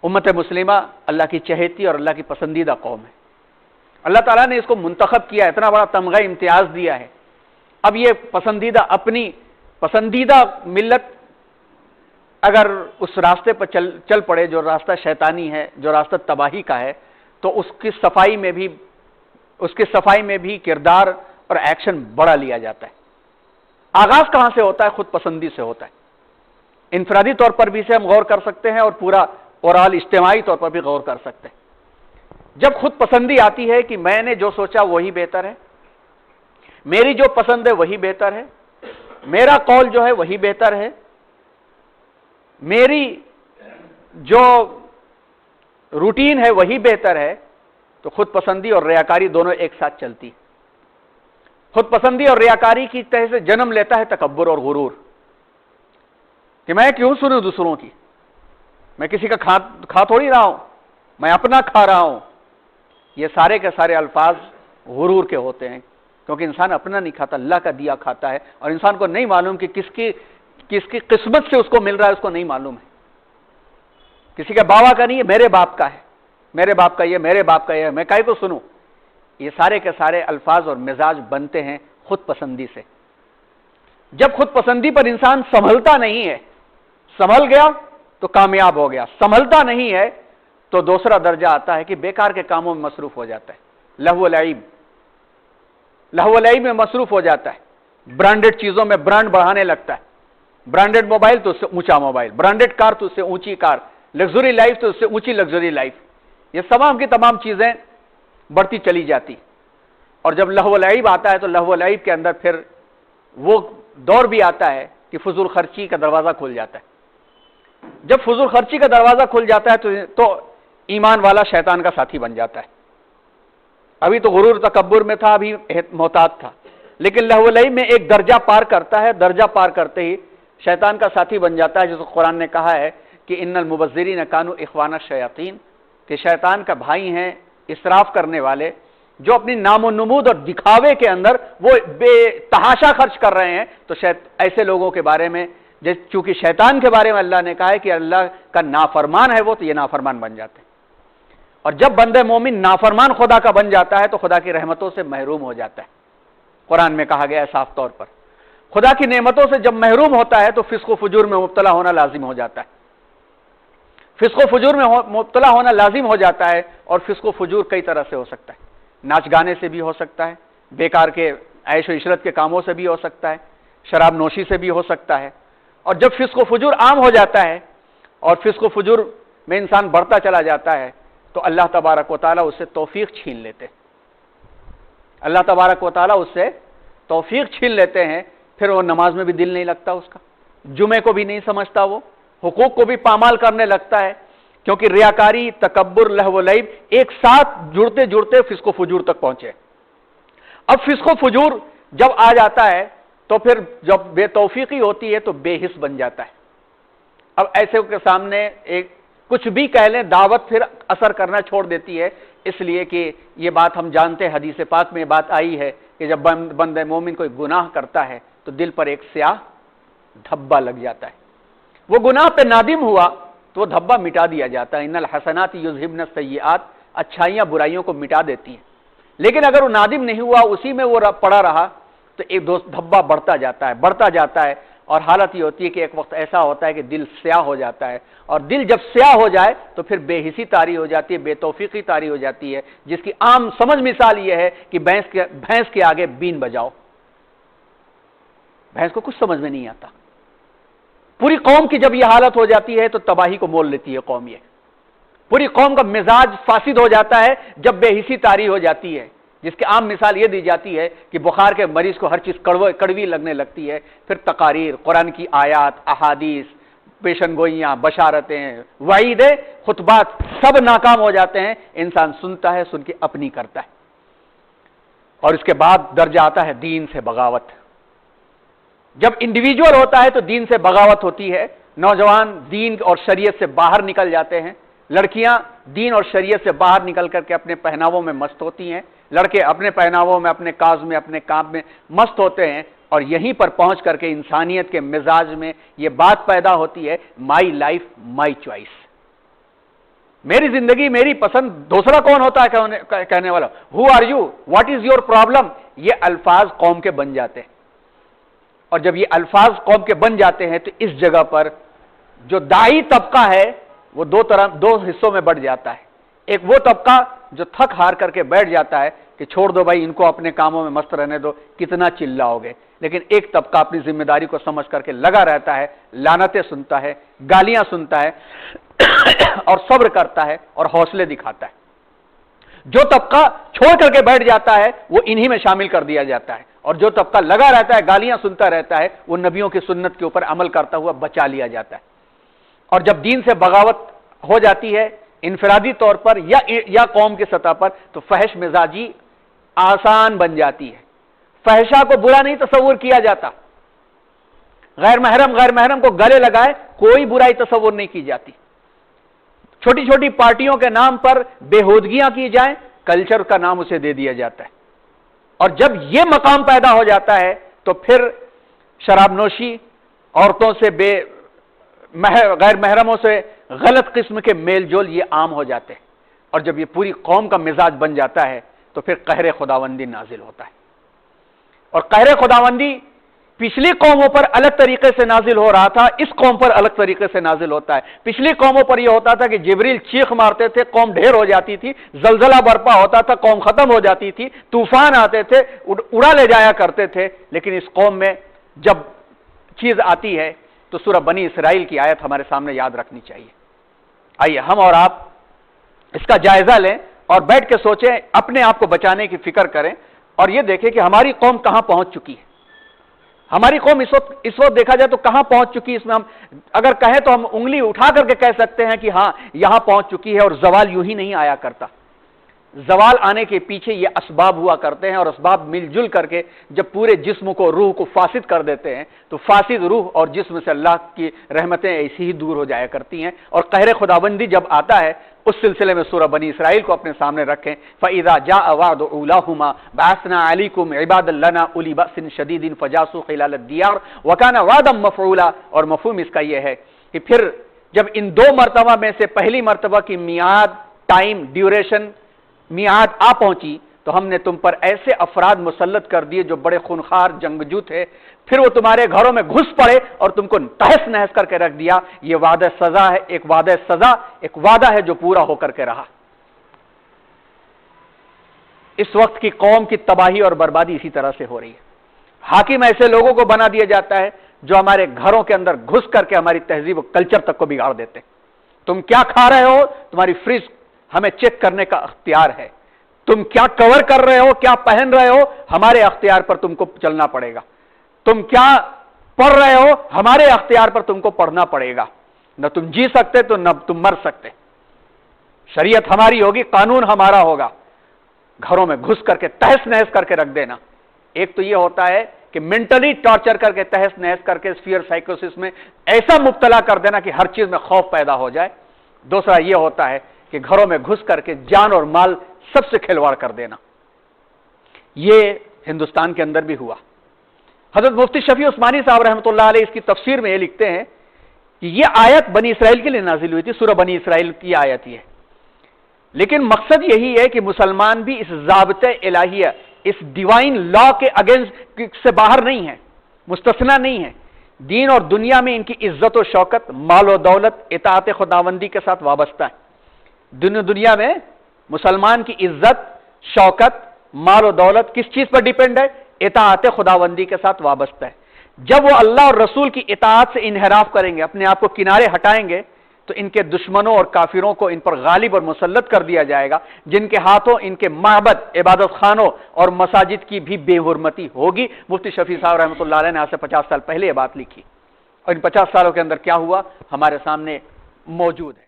امت مسلمہ اللہ کی چہیتی اور اللہ کی پسندیدہ قوم ہے. اللہ تعالیٰ نے اس کو منتخب کیا، اتنا بڑا تمغہ امتیاز دیا ہے. اب یہ پسندیدہ، اپنی پسندیدہ ملت اگر اس راستے پر چل پڑے جو راستہ شیطانی ہے، جو راستہ تباہی کا ہے، تو اس کی صفائی میں بھی کردار اور ایکشن بڑھا لیا جاتا ہے. آغاز کہاں سے ہوتا ہے؟ خود پسندی سے ہوتا ہے. انفرادی طور پر بھی اسے ہم غور کر سکتے ہیں اور پورا اوورال اجتماعی طور پر بھی غور کر سکتے ہیں. جب خود پسندی آتی ہے کہ میں نے جو سوچا وہی بہتر ہے، میری جو پسند ہے وہی بہتر ہے، میرا قول جو ہے وہی بہتر ہے، میری جو روٹین ہے وہی بہتر ہے، تو خود پسندی اور ریاکاری دونوں ایک ساتھ چلتی ہے. خود پسندی اور ریاکاری کی تہ سے جنم لیتا ہے تکبر اور غرور، کہ میں کیوں سنوں دوسروں کی، میں کسی کا کھا تھوڑی رہا ہوں، میں اپنا کھا رہا ہوں. یہ سارے کے سارے الفاظ غرور کے ہوتے ہیں، کیونکہ انسان اپنا نہیں کھاتا، اللہ کا دیا کھاتا ہے، اور انسان کو نہیں معلوم کہ کس کی قسمت سے اس کو مل رہا ہے، اس کو نہیں معلوم ہے. کسی کا بابا کا نہیں ہے، میرے باپ کا ہے، میرے باپ کا یہ، میرے باپ کا یہ، میں کاہے کو سنوں. یہ سارے کے سارے الفاظ اور مزاج بنتے ہیں خود پسندی سے. جب خود پسندی پر انسان سنبھلتا نہیں ہے، سنبھل گیا تو کامیاب ہو گیا، سنبھلتا نہیں ہے تو دوسرا درجہ آتا ہے کہ بیکار کے کاموں میں مصروف ہو جاتا ہے، لہو و لعب میں مصروف ہو جاتا ہے. برانڈڈ چیزوں میں برانڈ بڑھانے لگتا ہے، برانڈڈ موبائل تو اس سے اونچا موبائل، برانڈڈ کار تو اس سے اونچی کار، لگژری لائف تو اس سے اونچی لگژری لائف. یہ تمام کی تمام چیزیں بڑھتی چلی جاتی. اور جب لہو و لعب آتا ہے تو لہو و لعب کے اندر پھر وہ دور بھی آتا ہے کہ فضول خرچی کا دروازہ کھل جاتا ہے. جب فضول خرچی کا دروازہ کھل جاتا ہے تو ایمان والا شیطان کا ساتھی بن جاتا ہے. ابھی تو غرور تکبر میں تھا، ابھی محتاط تھا، لیکن لہو و لعب میں ایک درجہ پار کرتا ہے، درجہ پار کرتے ہی شیطان کا ساتھی بن جاتا ہے. جس کو قرآن نے کہا ہے کہ ان المبذرین کانوا اخوان الشیاطین، کہ شیطان کا بھائی ہیں اسراف کرنے والے، جو اپنی نام و نمود اور دکھاوے کے اندر وہ بے تحاشا خرچ کر رہے ہیں. تو ایسے لوگوں کے بارے میں، چونکہ شیطان کے بارے میں اللہ نے کہا ہے کہ اللہ کا نافرمان ہے وہ، تو یہ نافرمان بن جاتے ہیں. اور جب بندہ مومن نافرمان خدا کا بن جاتا ہے تو خدا کی رحمتوں سے محروم ہو جاتا ہے. قرآن میں کہا گیا ہے صاف طور پر، خدا کی نعمتوں سے جب محروم ہوتا ہے تو فسق و فجور میں مبتلا ہونا لازم ہو جاتا ہے. فسق و فجور میں مبتلا ہونا لازم ہو جاتا ہے. اور فسق و فجور کئی طرح سے ہو سکتا ہے، ناچ گانے سے بھی ہو سکتا ہے، بیکار کے عیش و عشرت کے کاموں سے بھی ہو سکتا ہے، شراب نوشی سے بھی ہو سکتا ہے. اور جب فسق و فجور عام ہو جاتا ہے اور فسق و فجور میں انسان بڑھتا چلا جاتا ہے تو اللہ تبارک و تعالیٰ اس سے توفیق چھین لیتے ہیں. اللہ تبارک و تعالیٰ اس سے توفیق چھین لیتے ہیں. پھر وہ نماز میں بھی دل نہیں لگتا اس کا، جمعے کو بھی نہیں سمجھتا، وہ حقوق کو بھی پامال کرنے لگتا ہے، کیونکہ ریاکاری، تکبر، لہو و لعب ایک ساتھ جڑتے جڑتے فسق و فجور تک پہنچے. اب فسق و فجور جب آ جاتا ہے تو پھر جب بے توفیقی ہوتی ہے تو بے حس بن جاتا ہے. اب ایسے کے سامنے کچھ بھی کہہ لیں، دعوت پھر اثر کرنا چھوڑ دیتی ہے. اس لیے کہ یہ بات ہم جانتے ہیں، حدیث پاک میں یہ بات آئی ہے کہ جب بندہ مومن کوئی گناہ کرتا ہے تو دل پر ایک سیاہ دھبا لگ جاتا ہے. وہ گناہ پہ نادم ہوا تو وہ دھبا مٹا دیا جاتا ہے. ان الحسنات یذہبن السیئات، اچھائیاں برائیوں کو مٹا دیتی ہیں. لیکن اگر وہ نادم نہیں ہوا، اسی میں وہ پڑا رہا تو ایک دھبا بڑھتا جاتا ہے. اور حالت یہ ہوتی ہے کہ ایک وقت ایسا ہوتا ہے کہ دل سیاہ ہو جاتا ہے. اور دل جب سیاہ ہو جائے تو پھر بے حسی طاری ہو جاتی ہے، بے توفیقی طاری ہو جاتی ہے، جس کی عام سمجھ مثال یہ ہے کہ بھینس کے آگے بین بجاؤ. بھینس کو کچھ سمجھ میں نہیں آتا. پوری قوم کی جب یہ حالت ہو جاتی ہے تو تباہی کو مول لیتی ہے قوم. یہ پوری قوم کا مزاج فاسد ہو جاتا ہے جب بے حسی طاری ہو جاتی ہے، جس کی عام مثال یہ دی جاتی ہے کہ بخار کے مریض کو ہر چیز کڑوی لگنے لگتی ہے. پھر تقاریر، قرآن کی آیات، احادیث، پیشن گوئیاں، بشارتیں، وعیدیں، خطبات سب ناکام ہو جاتے ہیں. انسان سنتا ہے، سن کے اپنی کرتا ہے. اور اس کے بعد درجہ آتا ہے دین سے بغاوت. جب انڈیویجول ہوتا ہے تو دین سے بغاوت ہوتی ہے. نوجوان دین اور شریعت سے باہر نکل جاتے ہیں، لڑکیاں دین اور شریعت سے باہر نکل کر کے اپنے پہناووں میں مست ہوتی ہیں، لڑکے اپنے پہناووں میں، اپنے کاز میں، اپنے کام میں مست ہوتے ہیں. اور یہیں پر پہنچ کر کے انسانیت کے مزاج میں یہ بات پیدا ہوتی ہے، مائی لائف مائی چوائس. میری زندگی میری پسند، دوسرا کون ہوتا ہے کہنے والا؟ Who are you, what is your problem? یہ الفاظ قوم کے بن جاتے ہیں، اور جب یہ الفاظ قوم کے بن جاتے ہیں تو اس جگہ پر جو داعی طبقہ ہے وہ دو حصوں میں بٹ جاتا ہے۔ ایک وہ طبقہ جو تھک ہار کر کے بیٹھ جاتا ہے کہ چھوڑ دو بھائی، ان کو اپنے کاموں میں مست رہنے دو، کتنا چلاؤ گے، لیکن ایک طبقہ اپنی ذمہ داری کو سمجھ کر کے لگا رہتا ہے، لعنتیں سنتا ہے، گالیاں سنتا ہے اور صبر کرتا ہے اور حوصلے دکھاتا ہے۔ جو طبقہ چھوڑ کر کے بیٹھ جاتا ہے وہ انہی میں شامل کر دیا جاتا ہے، اور جو طبقہ لگا رہتا ہے، گالیاں سنتا رہتا ہے، وہ نبیوں کی سنت کے اوپر عمل کرتا ہوا بچا لیا جاتا ہے۔ اور جب دین سے بغاوت ہو جاتی ہے انفرادی طور پر یا قوم کی سطح پر، تو فحش مزاجی آسان بن جاتی ہے۔ فحشہ کو برا نہیں تصور کیا جاتا، غیر محرم کو گلے لگائے کوئی برائی تصور نہیں کی جاتی، چھوٹی چھوٹی پارٹیوں کے نام پر بےہودگیاں کی جائیں، کلچر کا نام اسے دے دیا جاتا ہے۔ اور جب یہ مقام پیدا ہو جاتا ہے تو پھر شراب نوشی، عورتوں سے غیر محرموں سے غلط قسم کے میل جول یہ عام ہو جاتے ہیں، اور جب یہ پوری قوم کا مزاج بن جاتا ہے تو پھر قہر خداوندی نازل ہوتا ہے۔ اور قہر خداوندی پچھلی قوموں پر الگ طریقے سے نازل ہو رہا تھا، اس قوم پر الگ طریقے سے نازل ہوتا ہے۔ پچھلی قوموں پر یہ ہوتا تھا کہ جبریل چیخ مارتے تھے، قوم ڈھیر ہو جاتی تھی، زلزلہ برپا ہوتا تھا، قوم ختم ہو جاتی تھی، طوفان آتے تھے، اڑا لے جایا کرتے تھے۔ لیکن اس قوم میں جب چیز آتی ہے تو سورہ بنی اسرائیل کی آیت ہمارے سامنے یاد رکھنی چاہیے۔ آئیے ہم اور آپ اس کا جائزہ لیں اور بیٹھ کے سوچیں، اپنے آپ کو بچانے کی فکر کریں، اور یہ دیکھیں کہ ہماری قوم کہاں پہنچ چکی ہے۔ ہماری قوم اس وقت دیکھا جائے تو کہاں پہنچ چکی ہے، اس میں ہم اگر کہیں تو ہم انگلی اٹھا کر کے کہہ سکتے ہیں کہ ہاں یہاں پہنچ چکی ہے۔ اور زوال یوں ہی نہیں آیا کرتا، زوال آنے کے پیچھے یہ اسباب ہوا کرتے ہیں، اور اسباب مل جل کر کے جب پورے جسم کو، روح کو فاسد کر دیتے ہیں تو فاسد روح اور جسم سے اللہ کی رحمتیں ایسی ہی دور ہو جایا کرتی ہیں۔ اور قہر خداوندی جب آتا ہے اس سلسلے میں سورہ بنی اسرائیل کو اپنے سامنے رکھیں۔ فَإِذَا جَاءَ وَعْدُ أُولَاهُمَا بَعَثْنَا عَلَيْكُمْ عِبَادًا لَنَا أُولِي بَأْسٍ شَدِيدٍ فَجَاسُوا خِلَالَ الدِّيَارِ وَكَانَ وَعْدًا مَفْعُولًا۔ اور مفہوم اس کا یہ ہے کہ پھر جب ان دو مرتبہ میں سے پہلی مرتبہ کی میعاد، ٹائم، ڈیوریشن، میعاد آ پہنچی تو ہم نے تم پر ایسے افراد مسلط کر دیے جو بڑے خونخوار جنگجو تھے، پھر وہ تمہارے گھروں میں گھس پڑے اور تم کو تہس نہس کر کے رکھ دیا۔ یہ وعدہ سزا ہے، ایک وعدہ ہے جو پورا ہو کر کے رہا۔ اس وقت کی قوم کی تباہی اور بربادی اسی طرح سے ہو رہی ہے۔ حاکم ایسے لوگوں کو بنا دیا جاتا ہے جو ہمارے گھروں کے اندر گھس کر کے ہماری تہذیب و کلچر تک کو بگاڑ دیتے۔ تم کیا کھا رہے ہو، تمہاری فریج ہمیں چیک کرنے کا اختیار ہے۔ تم کیا کور کر رہے ہو، کیا پہن رہے ہو، ہمارے اختیار پر تم کو چلنا پڑے گا۔ تم کیا پڑھ رہے ہو، ہمارے اختیار پر تم کو پڑھنا پڑے گا۔ نہ تم جی سکتے تو نہ تم مر سکتے۔ شریعت ہماری ہوگی، قانون ہمارا ہوگا۔ گھروں میں گھس کر کے تہس نہس کر کے رکھ دینا۔ ایک تو یہ ہوتا ہے کہ مینٹلی ٹارچر کر کے، تہس نہس کر کے فیئر سائیکوسس میں ایسا مبتلا کر دینا کہ ہر چیز میں خوف پیدا ہو جائے۔ دوسرا یہ ہوتا ہے کہ گھروں میں گھس کر کے جان اور مال سب سے کھلواڑ کر دینا۔ یہ ہندوستان کے اندر بھی ہوا۔ حضرت مفتی شفیع عثمانی صاحب رحمۃ اللہ علیہ اس کی تفسیر میں یہ لکھتے ہیں کہ یہ آیت بنی اسرائیل کے لیے نازل ہوئی تھی، سورہ بنی اسرائیل کی آیت یہ ہے، لیکن مقصد یہی ہے کہ مسلمان بھی اس ضابطۂ الہیہ، اس ڈیوائن لا کے اگینسٹ سے باہر نہیں ہے، مستثنی نہیں ہے۔ دین اور دنیا میں ان کی عزت و شوکت، مال و دولت اطاعت خداوندی کے ساتھ وابستہ ہے۔ دنیا میں مسلمان کی عزت، شوکت، مال و دولت کس چیز پر ڈیپینڈ ہے؟ اطاعت خداوندی کے ساتھ وابستہ ہے۔ جب وہ اللہ اور رسول کی اطاعت سے انحراف کریں گے، اپنے آپ کو کنارے ہٹائیں گے، تو ان کے دشمنوں اور کافروں کو ان پر غالب اور مسلط کر دیا جائے گا، جن کے ہاتھوں ان کے معبد، عبادت خانوں اور مساجد کی بھی بے حرمتی ہوگی۔ مفتی شفیع صاحب رحمۃ اللہ علیہ نے آج سے 50 سال پہلے یہ بات لکھی، اور ان 50 سالوں کے اندر کیا ہوا ہمارے سامنے موجود ہے۔